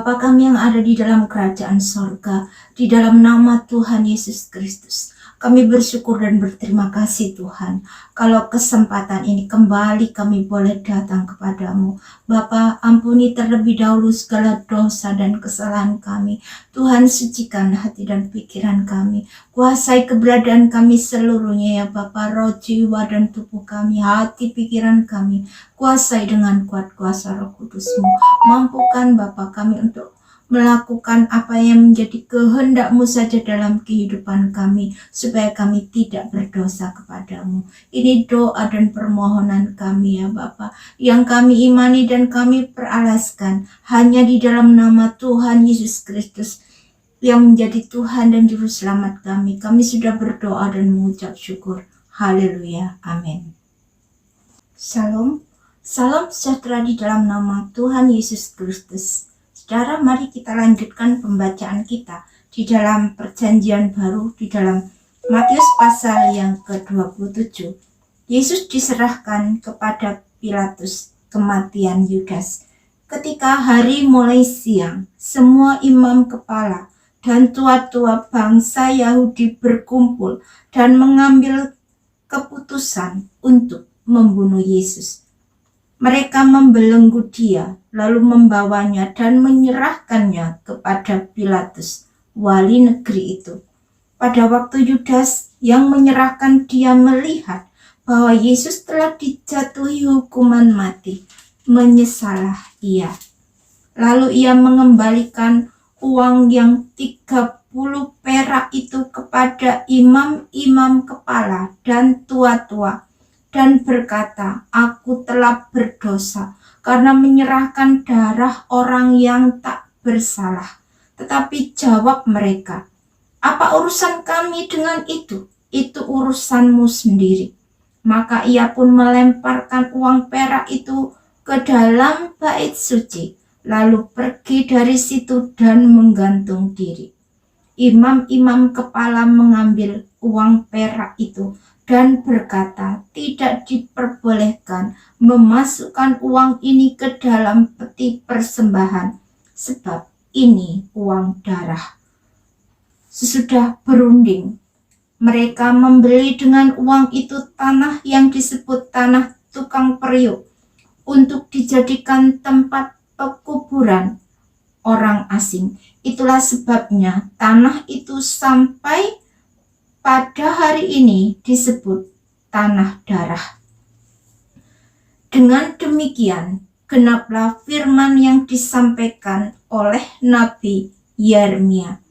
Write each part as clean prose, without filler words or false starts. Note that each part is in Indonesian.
Bapa kami yang ada di dalam kerajaan sorga, di dalam nama Tuhan Yesus Kristus, kami bersyukur dan berterima kasih Tuhan, kalau kesempatan ini kembali kami boleh datang kepadamu. Bapa, ampuni terlebih dahulu segala dosa dan kesalahan kami. Tuhan, sucikan hati dan pikiran kami. Kuasai keberadaan kami seluruhnya ya Bapa, roh, jiwa, dan tubuh kami, hati, pikiran kami. Kuasai dengan kuat kuasa Roh Kudus-Mu. Mampukan Bapa kami untuk melakukan apa yang menjadi kehendak-Mu saja dalam kehidupan kami, supaya kami tidak berdosa kepadamu. Ini doa dan permohonan kami ya Bapa, yang kami imani dan kami peralaskan hanya di dalam nama Tuhan Yesus Kristus, yang menjadi Tuhan dan Juru Selamat kami. Kami sudah berdoa dan mengucap syukur. Haleluya. Amin. Shalom. Salam sejahtera di dalam nama Tuhan Yesus Kristus. Saudara, mari kita lanjutkan pembacaan kita di dalam Perjanjian Baru, di dalam Matius pasal yang ke-27. Yesus diserahkan kepada Pilatus, kematian Yudas. Ketika hari mulai siang, semua imam kepala dan tua-tua bangsa Yahudi berkumpul dan mengambil keputusan untuk membunuh Yesus. Mereka membelenggu dia, lalu membawanya dan menyerahkannya kepada Pilatus, wali negeri itu. Pada waktu Yudas yang menyerahkan dia melihat bahwa Yesus telah dijatuhi hukuman mati, menyesalah ia. Lalu ia mengembalikan uang yang 30 perak itu kepada imam-imam kepala dan tua-tua, dan berkata, "Aku telah berdosa karena menyerahkan darah orang yang tak bersalah." Tetapi jawab mereka, "Apa urusan kami dengan itu? Itu urusanmu sendiri." Maka ia pun melemparkan uang perak itu ke dalam bait suci, lalu pergi dari situ dan menggantung diri. Imam-imam kepala mengambil uang perak itu dan berkata, "Tidak diperbolehkan memasukkan uang ini ke dalam peti persembahan, sebab ini uang darah." Sesudah berunding, mereka membeli dengan uang itu tanah yang disebut tanah tukang periuk, untuk dijadikan tempat pekuburan orang asing. Itulah sebabnya tanah itu sampai pada hari ini disebut tanah darah. Dengan demikian, genaplah firman yang disampaikan oleh Nabi Yeremia.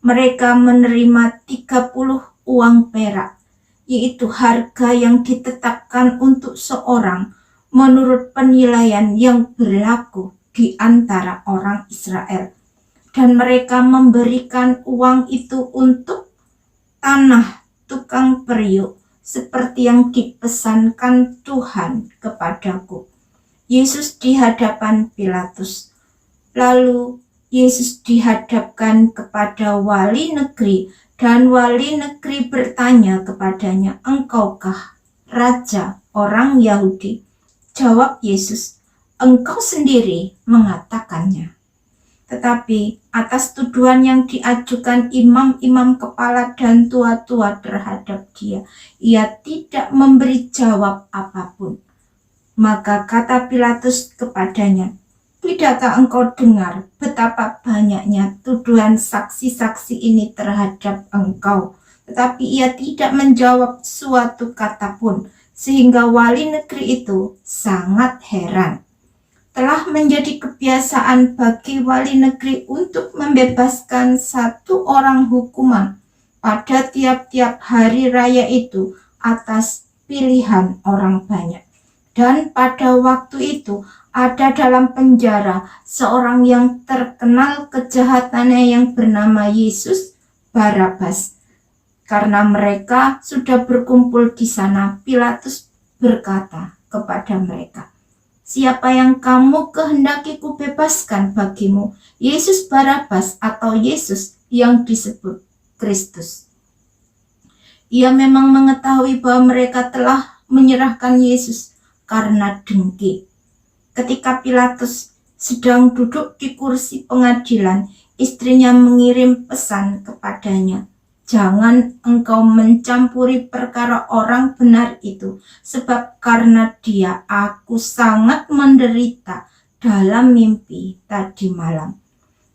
Mereka menerima 30 uang perak, yaitu harga yang ditetapkan untuk seorang menurut penilaian yang berlaku di antara orang Israel. Dan mereka memberikan uang itu untuk tanah tukang periuk, seperti yang dipesankan Tuhan kepadaku. Yesus di hadapan Pilatus. Lalu Yesus dihadapkan kepada wali negeri, dan wali negeri bertanya kepadanya, "Engkaukah raja orang Yahudi?" Jawab Yesus, "Engkau sendiri mengatakannya." Tetapi atas tuduhan yang diajukan imam-imam kepala dan tua-tua terhadap dia, ia tidak memberi jawab apapun. Maka kata Pilatus kepadanya, "Tidakkah engkau dengar betapa banyaknya tuduhan saksi-saksi ini terhadap engkau?" Tetapi ia tidak menjawab suatu kata pun, sehingga wali negeri itu sangat heran. Telah menjadi kebiasaan bagi wali negeri untuk membebaskan satu orang hukuman pada tiap-tiap hari raya itu atas pilihan orang banyak. Dan pada waktu itu ada dalam penjara seorang yang terkenal kejahatannya yang bernama Yesus Barabas. Karena mereka sudah berkumpul di sana, Pilatus berkata kepada mereka, "Siapa yang kamu kehendaki kubebaskan bagimu, Yesus Barabas atau Yesus yang disebut Kristus?" Ia memang mengetahui bahwa mereka telah menyerahkan Yesus karena dengki. Ketika Pilatus Sedang duduk di kursi pengadilan, istrinya mengirim pesan kepadanya, "Jangan engkau mencampuri perkara orang benar itu, sebab karena dia aku sangat menderita dalam mimpi tadi malam."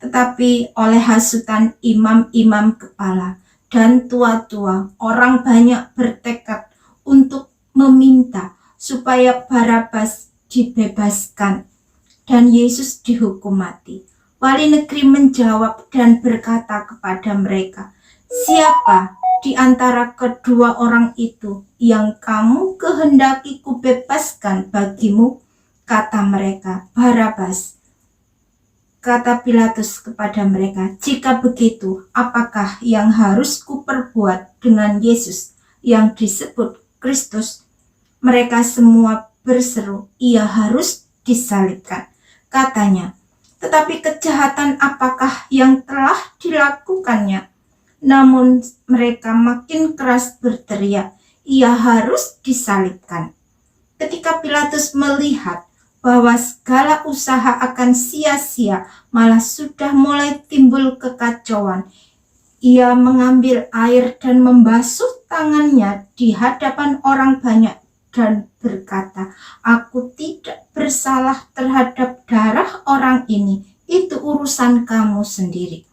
Tetapi oleh hasutan imam-imam kepala dan tua-tua, orang banyak bertekad untuk meminta supaya Barabas dibebaskan dan Yesus dihukum mati. Wali negeri menjawab dan berkata kepada mereka, "Siapa di antara kedua orang itu yang kamu kehendaki kubebaskan bagimu?" Kata mereka, "Barabas." Kata Pilatus kepada mereka, "Jika begitu, apakah yang harus kuperbuat dengan Yesus yang disebut Kristus?" Mereka semua berseru, "Ia harus disalibkan." Katanya, "Tetapi kejahatan apakah yang telah dilakukannya?" Namun mereka makin keras berteriak, "Ia harus disalibkan." Ketika Pilatus melihat bahwa segala usaha akan sia-sia, malah sudah mulai timbul kekacauan, ia mengambil air dan membasuh tangannya di hadapan orang banyak dan berkata, "Aku tidak bersalah terhadap darah orang ini, itu urusan kamu sendiri."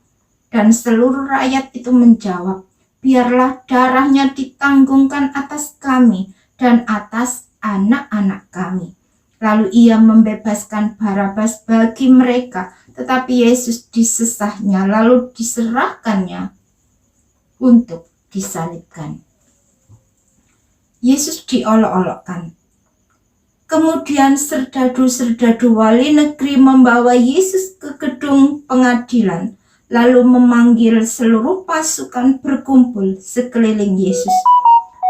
Dan seluruh rakyat itu menjawab, "Biarlah darahnya ditanggungkan atas kami dan atas anak-anak kami." Lalu ia membebaskan Barabas bagi mereka, tetapi Yesus disesahnya lalu diserahkannya untuk disalibkan. Yesus diolok-olokkan. Kemudian serdadu-serdadu wali negeri membawa Yesus ke gedung pengadilan, lalu memanggil seluruh pasukan berkumpul sekeliling Yesus.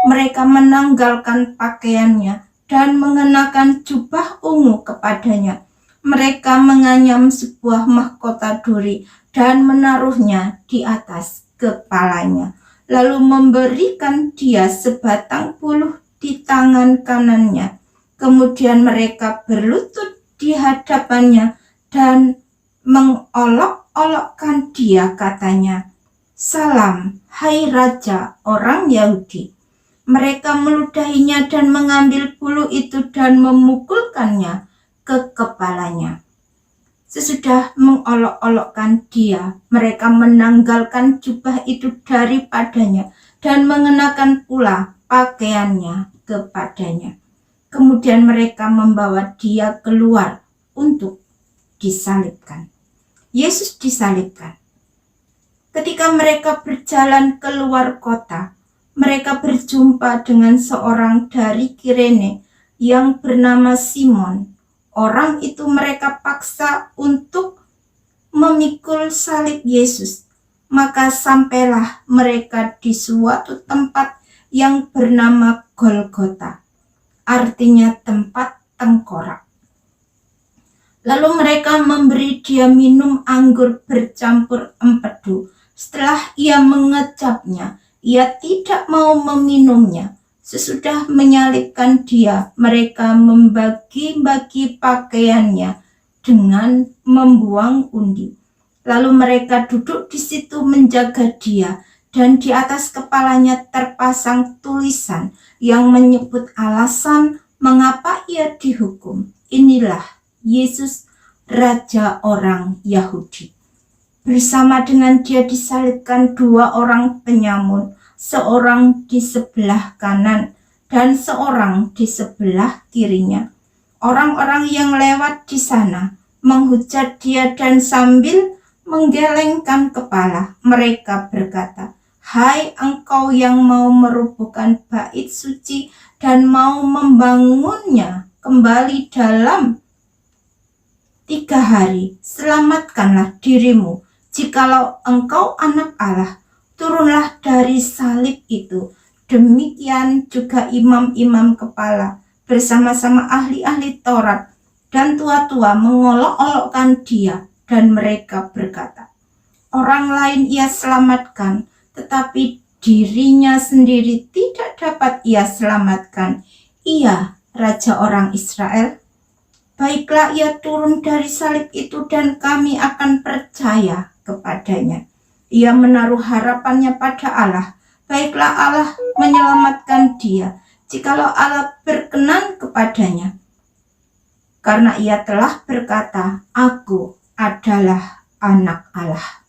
Mereka menanggalkan pakaiannya dan mengenakan jubah ungu kepadanya. Mereka menganyam sebuah mahkota duri dan menaruhnya di atas kepalanya, lalu memberikan dia sebatang buluh di tangan kanannya. Kemudian mereka berlutut di hadapannya dan mengolok-olokkan dia, katanya, "Salam, hai Raja orang Yahudi." Mereka meludahinya dan mengambil buluh itu dan memukulkannya ke kepalanya. Sesudah mengolok-olokkan dia, mereka menanggalkan jubah itu daripadanya dan mengenakan pula pakaiannya kepadanya. Kemudian mereka membawa dia keluar untuk disalibkan. Yesus disalibkan. Ketika mereka berjalan keluar kota, mereka berjumpa dengan seorang dari Kirene yang bernama Simon. Orang itu mereka paksa untuk memikul salib Yesus. Maka sampailah mereka di suatu tempat yang bernama Golgota, artinya tempat tengkorak. Lalu mereka memberi dia minum anggur bercampur empedu. Setelah ia mengecapnya, ia tidak mau meminumnya. Sesudah menyalibkan dia, mereka membagi-bagi pakaiannya dengan membuang undi. Lalu mereka duduk di situ menjaga dia, dan di atas kepalanya terpasang tulisan yang menyebut alasan mengapa ia dihukum. Inilah Yesus, Raja orang Yahudi. Bersama dengan dia disalibkan dua orang penyamun, seorang di sebelah kanan dan seorang di sebelah kirinya. Orang-orang yang lewat di sana menghujat dia dan sambil menggelengkan kepala, mereka berkata, "Hai engkau yang mau merobohkan bait suci dan mau membangunnya kembali dalam 3 hari, selamatkanlah dirimu. Jikalau engkau anak Allah, turunlah dari salib itu." Demikian juga imam-imam kepala bersama-sama ahli-ahli Taurat dan tua-tua mengolok-olokkan dia, dan mereka berkata, "Orang lain ia selamatkan, tetapi dirinya sendiri tidak dapat ia selamatkan. Ia Raja orang Israel." baiklah ia turun dari salib itu dan kami akan percaya kepadanya. Ia menaruh harapannya pada Allah, baiklah Allah menyelamatkan dia, jikalau Allah berkenan kepadanya. Karena ia telah berkata, aku adalah anak Allah.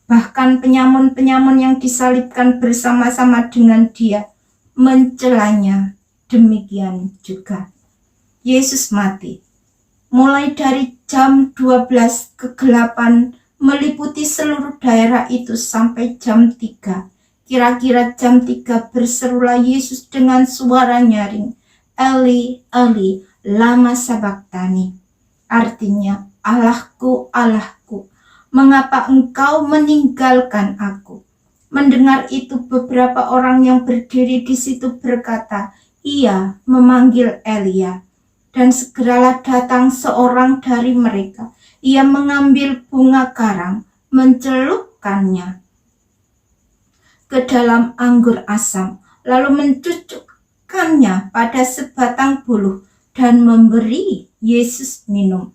Bahkan penyamun-penyamun yang disalibkan bersama-sama dengan dia mencelanya. Demikian juga Yesus mati. Mulai dari jam 12 kegelapan meliputi seluruh daerah itu sampai jam 3. Kira-kira jam 3 berserulah Yesus dengan suara nyaring, Eli, Eli, lama sabachthani. Artinya, Allahku, Allahku, mengapa engkau meninggalkan aku? Mendengar itu beberapa orang yang berdiri di situ berkata, ia memanggil Elia. Dan segeralah datang seorang dari mereka. Ia mengambil bunga karang, mencelupkannya ke dalam anggur asam, lalu mencucukkannya pada sebatang buluh dan memberi Yesus minum.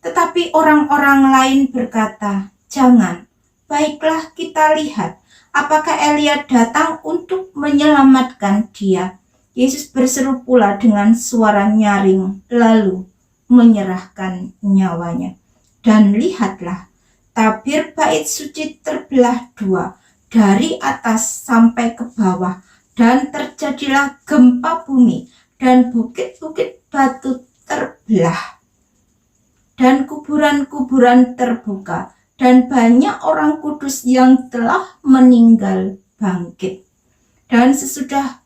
Tetapi orang-orang lain berkata, jangan, baiklah kita lihat apakah Elia datang untuk menyelamatkan dia. Yesus berseru pula dengan suara nyaring, lalu menyerahkan nyawanya. Dan lihatlah, tabir bait suci terbelah dua, dari atas sampai ke bawah, dan terjadilah gempa bumi, dan bukit-bukit batu terbelah, dan kuburan-kuburan terbuka, dan banyak orang kudus yang telah meninggal bangkit. Dan sesudah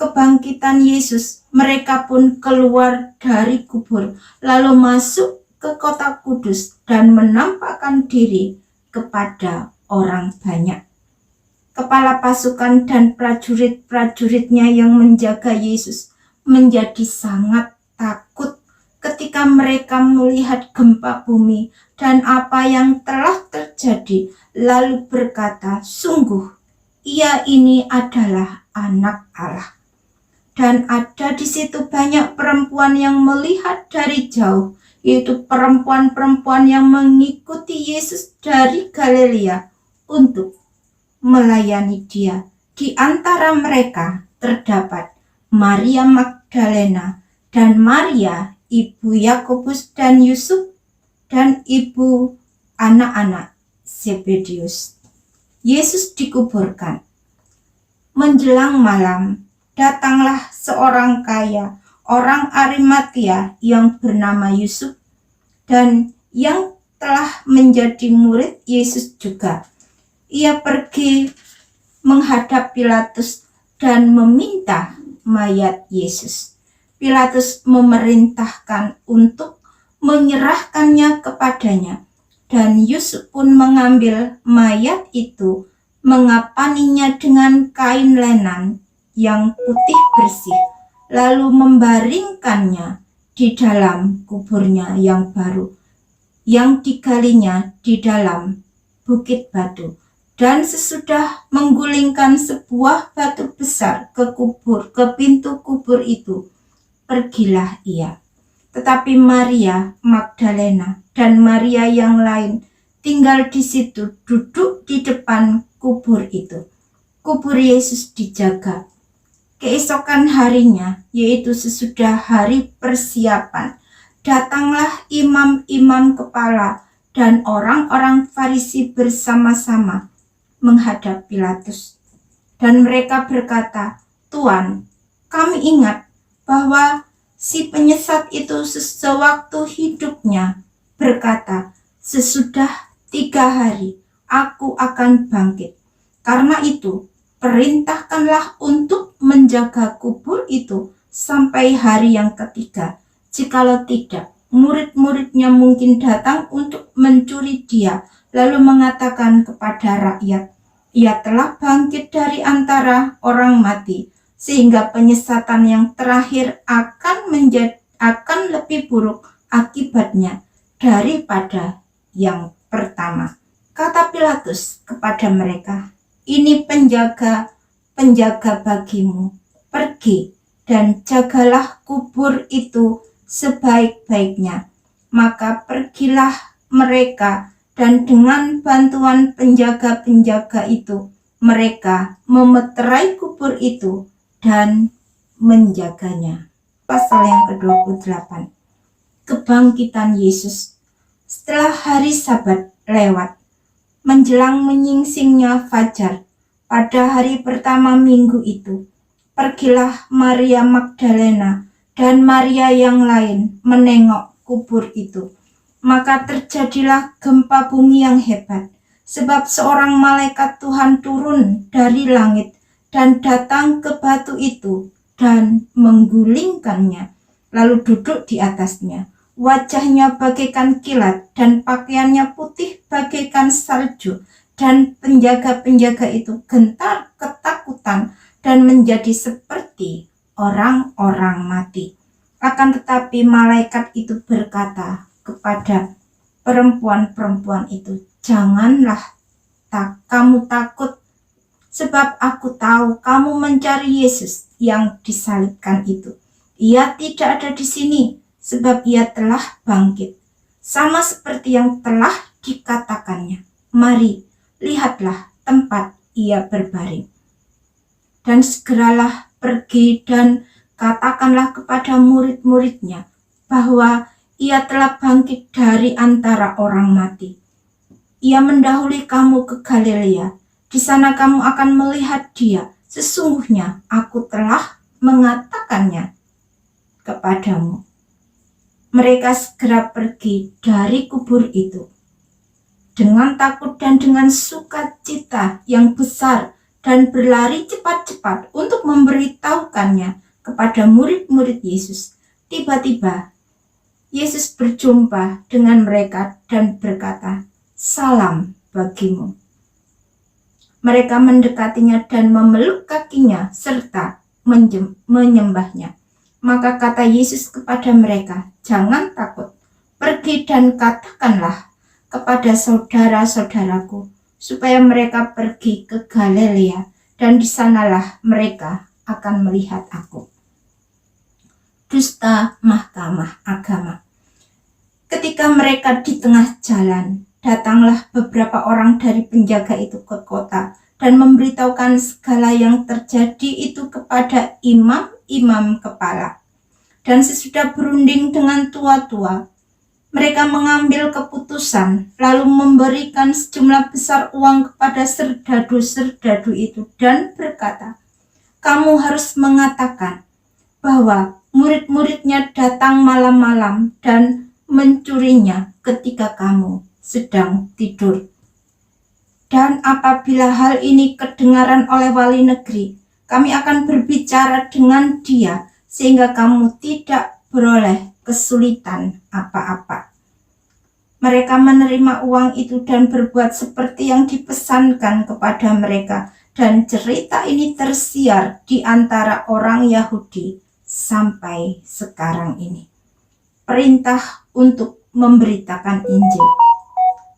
kebangkitan Yesus, mereka pun keluar dari kubur, lalu masuk ke kota kudus dan menampakkan diri kepada orang banyak. Kepala pasukan dan prajurit-prajuritnya yang menjaga Yesus menjadi sangat takut ketika mereka melihat gempa bumi dan apa yang telah terjadi, lalu berkata, sungguh ia ini adalah anak Allah. Dan ada di situ banyak perempuan yang melihat dari jauh, yaitu perempuan-perempuan yang mengikuti Yesus dari Galilea untuk melayani dia. Di antara mereka terdapat Maria Magdalena dan Maria, ibu Yakobus dan Yusuf, dan ibu anak-anak Zebedius. Yesus dikuburkan. Menjelang malam, datanglah seorang kaya, orang Arimatia yang bernama Yusuf, dan yang telah menjadi murid Yesus juga. Ia pergi menghadap Pilatus dan meminta mayat Yesus. Pilatus memerintahkan untuk menyerahkannya kepadanya, dan Yusuf pun mengambil mayat itu, mengapaninya dengan kain lenan yang putih bersih, lalu membaringkannya di dalam kuburnya yang baru, yang digalinya di dalam bukit batu. Dan sesudah menggulingkan sebuah batu besar ke pintu kubur itu, pergilah ia. Tetapi Maria Magdalena dan Maria yang lain tinggal di situ, duduk di depan kubur itu. Kubur Yesus dijaga. Keesokan harinya, yaitu sesudah hari persiapan, datanglah imam-imam kepala dan orang-orang Farisi bersama-sama menghadap Pilatus. Dan mereka berkata, Tuan, kami ingat bahwa si penyesat itu sewaktu hidupnya berkata, sesudah 3 hari aku akan bangkit. Karena itu, perintahkanlah untuk menjaga kubur itu sampai hari yang ketiga. Jikalau tidak, murid-muridnya mungkin datang untuk mencuri dia, lalu mengatakan kepada rakyat, ia telah bangkit dari antara orang mati, sehingga penyesatan yang terakhir akan lebih buruk akibatnya daripada yang pertama. Kata Pilatus kepada mereka, ini penjaga bagimu, pergi dan jagalah kubur itu sebaik-baiknya. Maka pergilah mereka, dan dengan bantuan penjaga-penjaga itu, mereka memeterai kubur itu dan menjaganya. Pasal yang ke-28. Kebangkitan Yesus. Setelah hari Sabat lewat, menjelang menyingsingnya fajar, pada hari pertama minggu itu, pergilah Maria Magdalena dan Maria yang lain menengok kubur itu. Maka terjadilah gempa bumi yang hebat, sebab seorang malaikat Tuhan turun dari langit dan datang ke batu itu dan menggulingkannya, lalu duduk di atasnya. Wajahnya bagaikan kilat dan pakaiannya putih bagaikan salju, dan penjaga-penjaga itu gentar ketakutan dan menjadi seperti orang-orang mati. Akan tetapi malaikat itu berkata kepada perempuan-perempuan itu, "Janganlah kamu takut, sebab aku tahu kamu mencari Yesus yang disalibkan itu. Ia tidak ada di sini, sebab ia telah bangkit, sama seperti yang telah dikatakannya. Mari, lihatlah tempat ia berbaring. Dan segeralah pergi dan katakanlah kepada murid-muridnya bahwa ia telah bangkit dari antara orang mati. Ia mendahului kamu ke Galilea. Di sana kamu akan melihat dia. Sesungguhnya aku telah mengatakannya kepadamu." Mereka segera pergi dari kubur itu dengan takut dan dengan sukacita yang besar, dan berlari cepat-cepat untuk memberitahukannya kepada murid-murid Yesus. Tiba-tiba Yesus berjumpa dengan mereka dan berkata, "Salam bagimu." Mereka mendekatinya dan memeluk kakinya serta menyembahnya. Maka kata Yesus kepada mereka, "Jangan takut, pergi dan katakanlah kepada saudara-saudaraku supaya mereka pergi ke Galilea, dan di sanalah mereka akan melihat aku." Dusta Mahkamah Agama. Ketika mereka di tengah jalan, datanglah beberapa orang dari penjaga itu ke kota dan memberitahukan segala yang terjadi itu kepada imam-imam kepala. Dan sesudah berunding dengan tua-tua, mereka mengambil keputusan, lalu memberikan sejumlah besar uang kepada serdadu-serdadu itu dan berkata, "Kamu harus mengatakan bahwa murid-muridnya datang malam-malam dan mencurinya ketika kamu sedang tidur. Dan apabila hal ini kedengaran oleh wali negeri, kami akan berbicara dengan dia sehingga kamu tidak beroleh kesulitan apa-apa." Mereka menerima uang itu dan berbuat seperti yang dipesankan kepada mereka, dan cerita ini tersiar di antara orang Yahudi sampai sekarang ini. Perintah untuk memberitakan Injil.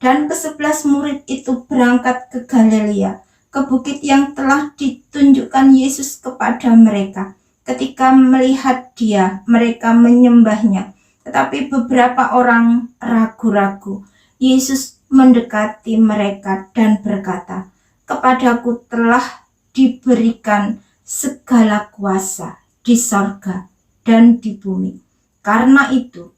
Dan ke-11 murid itu berangkat ke Galilea, ke bukit yang telah ditunjukkan Yesus kepada mereka. Ketika melihat dia, mereka menyembahnya. Tetapi beberapa orang ragu-ragu. Yesus mendekati mereka dan berkata, "Kepadaku telah diberikan segala kuasa di sorga dan di bumi. Karena itu,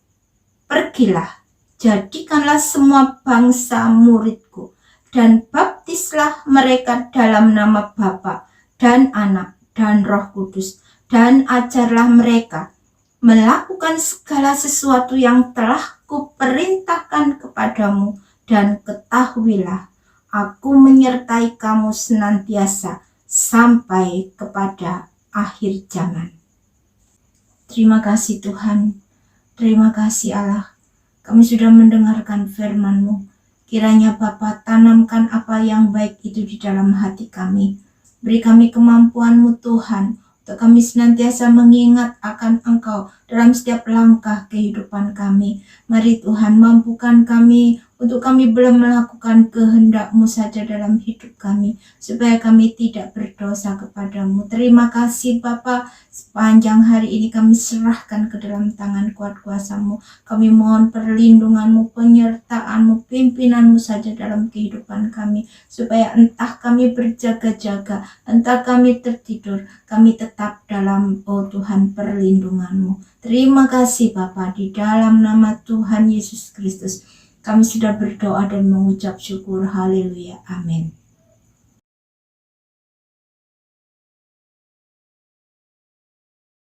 pergilah, jadikanlah semua bangsa muridku, dan baptislah mereka dalam nama Bapa dan Anak dan Roh Kudus, dan ajarlah mereka melakukan segala sesuatu yang telah kuperintahkan kepadamu, dan ketahuilah, aku menyertai kamu senantiasa sampai kepada akhir zaman." Terima kasih Tuhan, terima kasih Allah. Kami sudah mendengarkan firman-Mu. Kiranya Bapa tanamkan apa yang baik itu di dalam hati kami. Beri kami kemampuan-Mu Tuhan, untuk kami senantiasa mengingat akan Engkau dalam setiap langkah kehidupan kami. Mari Tuhan mampukan kami untuk kami belum melakukan kehendak-Mu saja dalam hidup kami, supaya kami tidak berdosa kepadamu. Terima kasih Bapa, sepanjang hari ini kami serahkan ke dalam tangan kuat kuasa-Mu. Kami mohon perlindungan-Mu, penyertaan-Mu, pimpinanmu saja dalam kehidupan kami, supaya entah kami berjaga-jaga, entah kami tertidur, kami tetap dalam, oh Tuhan, perlindungan-Mu. Terima kasih Bapa, di dalam nama Tuhan Yesus Kristus kami sudah berdoa dan mengucap syukur. Haleluya. Amin.